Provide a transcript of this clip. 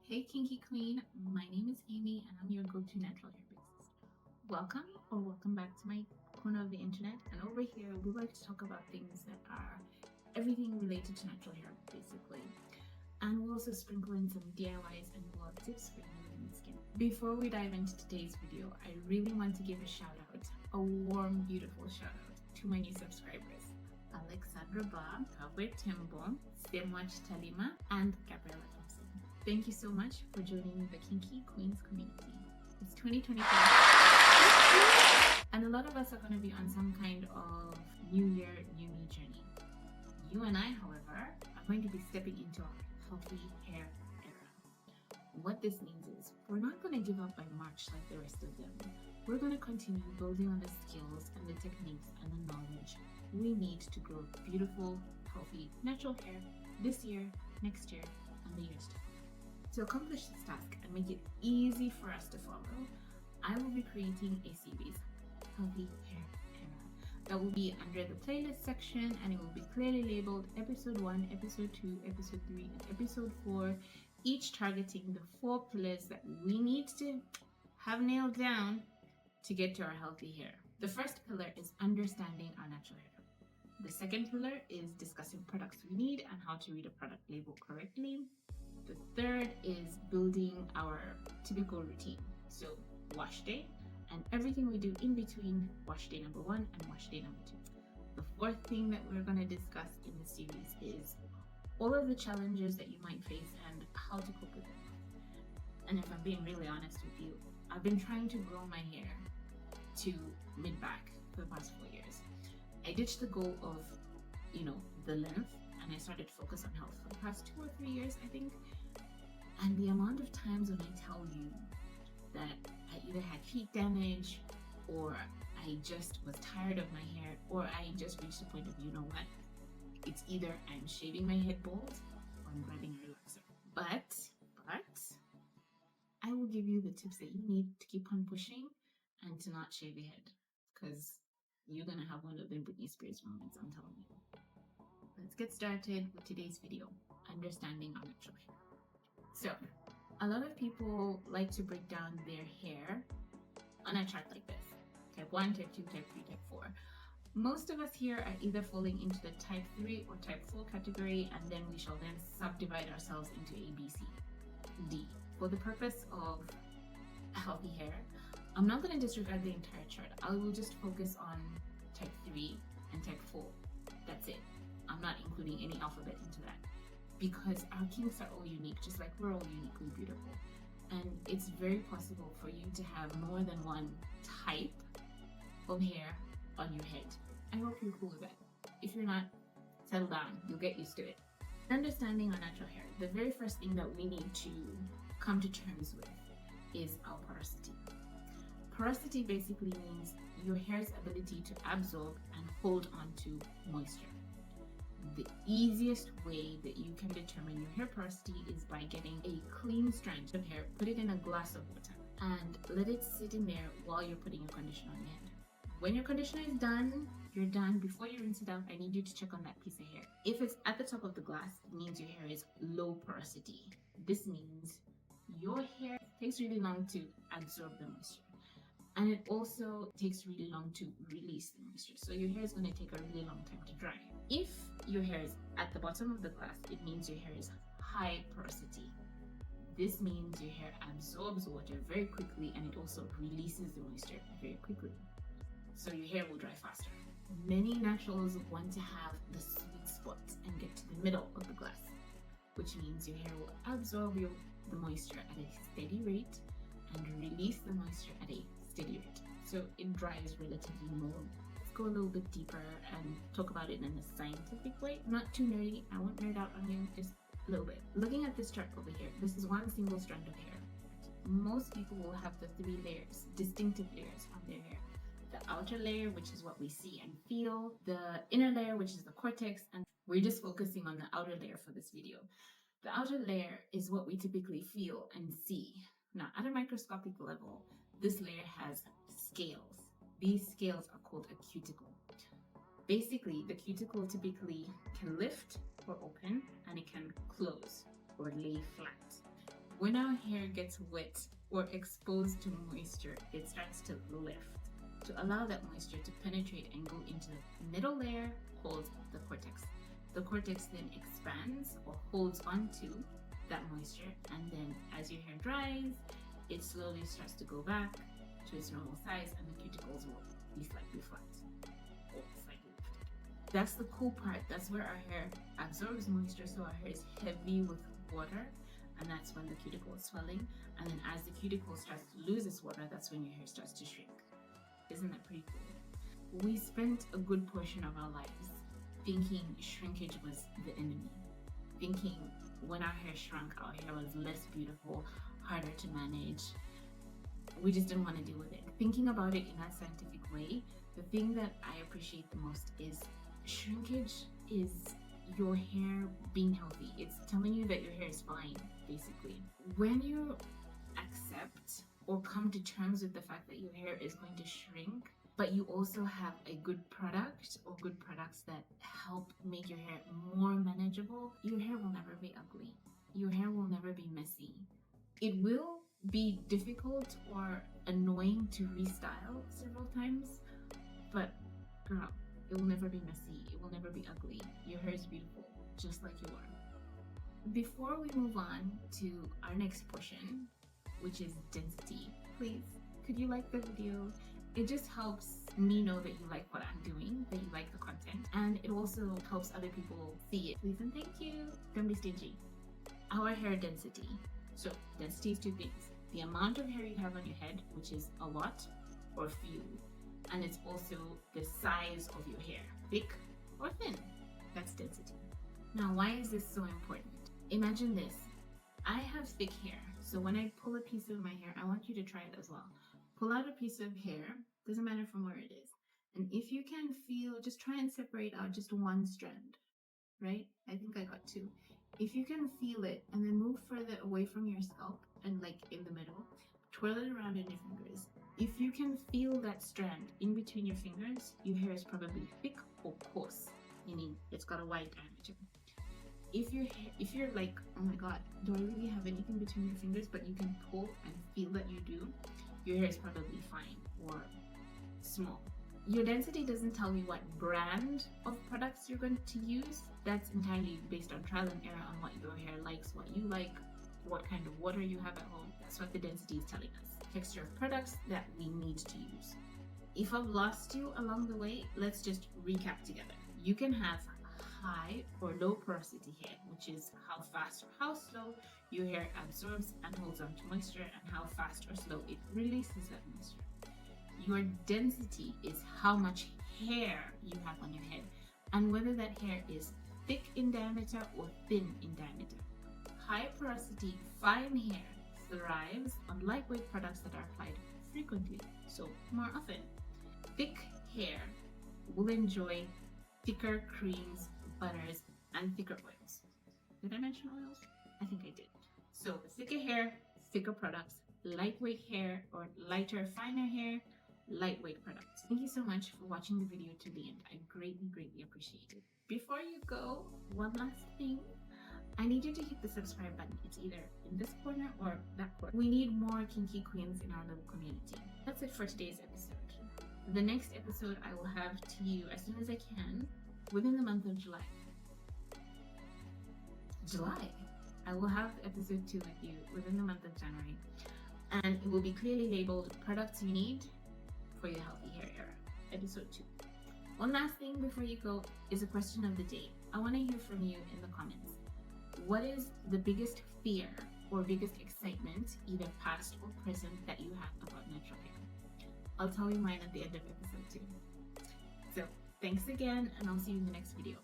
Hey Kinky Queen, my name is Amy and I'm your go-to natural hairstylist. Welcome back to my corner of the internet. And over here, we like to talk about things that are everything related to natural hair, basically. And we'll also sprinkle in some DIYs and blog tips for your living skin. Before we dive into today's video, I really want to give a shout out, a warm, beautiful shout out to my new subscribers. Alexandra Ba, Kawe Tembo, Semwach Talima, and Gabriella Thompson. Thank you so much for joining the Kinky Queens community. It's 2025, and a lot of us are going to be on some kind of new year, new me journey. You and I, however, are going to be stepping into our healthy hair era. What this means is we're not going to give up by March like the rest of them. We're going to continue building on the skills and the techniques and the knowledge we need to grow beautiful, healthy, natural hair this year, next year, and the years to come. To accomplish this task and make it easy for us to follow, I will be creating a series, Healthy Hair Era, that will be under the playlist section, and it will be clearly labeled episode 1, episode 2, episode 3, and episode 4, each targeting the 4 pillars that we need to have nailed down to get to our healthy hair. The first pillar is understanding our natural hair. The second pillar is discussing products we need and how to read a product label correctly. The third is building our typical routine. So wash day and everything we do in between wash day number 1 and wash day number 2. The fourth thing that we're going to discuss in the series is all of the challenges that you might face and how to cope with them. And if I'm being really honest with you, I've been trying to grow my hair to mid-back for the past 4 years. I ditched the goal of, the length, and I started to focus on health for the past 2 or 3 years, I think. And the amount of times when I tell you that I either had heat damage, or I just was tired of my hair, or I just reached the point of, you know what? It's either I'm shaving my head bald or I'm grabbing a relaxer. But I will give you the tips that you need to keep on pushing and to not shave your head, because you're gonna have one of them Britney Spears moments, I'm telling you. Let's get started with today's video, understanding our natural hair. So, a lot of people like to break down their hair on a chart like this. Type 1, type 2, type 3, type 4. Most of us here are either falling into the type 3 or type 4 category, and then we shall then subdivide ourselves into A, B, C, D. For the purpose of healthy hair, I'm not going to disregard the entire chart. I will just focus on type 3 and type 4. That's it. I'm not including any alphabet into that, because our kinks are all unique, just like we're all uniquely beautiful. And it's very possible for you to have more than one type of hair on your head. I hope you're cool with that. If you're not, settle down. You'll get used to it. Understanding our natural hair, the very first thing that we need to come to terms with is our porosity. Porosity basically means your hair's ability to absorb and hold onto moisture. The easiest way that you can determine your hair porosity is by getting a clean strand of hair, put it in a glass of water, and let it sit in there while you're putting your conditioner on your head. When your conditioner is done, you're done. Before you rinse it out, I need you to check on that piece of hair. If it's at the top of the glass, it means your hair is low porosity. This means your hair takes really long to absorb the moisture. And it also takes really long to release the moisture. So your hair is going to take a really long time to dry. If your hair is at the bottom of the glass, it means your hair is high porosity. This means your hair absorbs water very quickly, and it also releases the moisture very quickly. So your hair will dry faster. Many naturals want to have the sweet spot and get to the middle of the glass, which means your hair will absorb the moisture at a steady rate and release the moisture at a steady rate. So it dries relatively more. Let's go a little bit deeper and talk about it in a scientific way. Not too nerdy. I won't nerd out on you, just a little bit. Looking at this chart over here, this is one single strand of hair. Most people will have the 3 layers, distinctive layers on their hair. The outer layer, which is what we see and feel, the inner layer, which is the cortex, and we're just focusing on the outer layer for this video. The outer layer is what we typically feel and see. Now, at a microscopic level, this layer has scales. These scales are called a cuticle. Basically, the cuticle typically can lift or open, and it can close or lay flat. When our hair gets wet or exposed to moisture, it starts to lift to allow that moisture to penetrate and go into the middle layer called the cortex. The cortex then expands or holds onto that moisture, and then as your hair dries, it slowly starts to go back to its normal size, and the cuticles will be slightly flat or slightly lifted. That's the cool part. That's where our hair absorbs moisture, so our hair is heavy with water, and that's when the cuticle is swelling. And then as the cuticle starts to lose its water, that's when your hair starts to shrink. Isn't that pretty cool? We spent a good portion of our lives thinking shrinkage was the enemy, thinking when our hair shrunk, our hair was less beautiful, harder to manage. We just didn't want to deal with it. Thinking about it in that scientific way, the thing that I appreciate the most is shrinkage is your hair being healthy. It's telling you that your hair is fine, basically. When you accept or come to terms with the fact that your hair is going to shrink, but you also have a good product or good products that help make your hair more manageable, your hair will never be ugly. Your hair will never be messy. It will be difficult or annoying to restyle several times, but girl, it will never be messy. It will never be ugly. Your hair is beautiful, just like you are. Before we move on to our next portion, which is density, please, could you like the video? It just helps me know that you like what I'm doing, that you like the content, and it also helps other people see it. Please and thank you. Don't be stingy. Our hair density. So density is two things: the amount of hair you have on your head, which is a lot or few, and it's also the size of your hair, thick or thin. That's density. Now, why is this so important? Imagine this. I have thick hair, so when I pull a piece of my hair, I want you to try it as well. Pull out a piece of hair, doesn't matter from where it is, and if you can feel, just try and separate out just one strand, right? I think I got two. If you can feel it and then move further away from your scalp and like in the middle, twirl it around in your fingers. If you can feel that strand in between your fingers, your hair is probably thick or coarse, meaning it's got a wide diameter. If you're like, oh my god, do I really have anything between your fingers, but you can pull and feel that you do, your hair is probably fine or small. Your density doesn't tell you what brand of products you're going to use. That's entirely based on trial and error on what your hair likes, what you like, what kind of water you have at home. That's what the density is telling us. Texture of products that we need to use. If I've lost you along the way, let's just recap together. You can have high or low porosity hair, which is how fast or how slow your hair absorbs and holds on to moisture, and how fast or slow it releases that moisture. Your density is how much hair you have on your head, and whether that hair is thick in diameter or thin in diameter. High porosity, fine hair thrives on lightweight products that are applied frequently, so more often. Thick hair will enjoy thicker creams, butters, and thicker oils. Did I mention oils? I think I did. So thicker hair, thicker products. Lightweight hair or lighter, finer hair, lightweight products. Thank you so much for watching the video to the end. I greatly, greatly appreciate it. Before you go, one last thing. I need you to hit the subscribe button. It's either in this corner or that corner. We need more kinky queens in our little community. That's it for today's episode. The next episode I will have to you as soon as I can within the month of July. I will have episode 2 with you within the month of January. And it will be clearly labeled products you need for your healthy hair era. Episode 2. One last thing before you go is a question of the day. I want to hear from you in the comments. What is the biggest fear or biggest excitement, either past or present, that you have about natural hair? I'll tell you mine at the end of episode 2. So, thanks again, and I'll see you in the next video.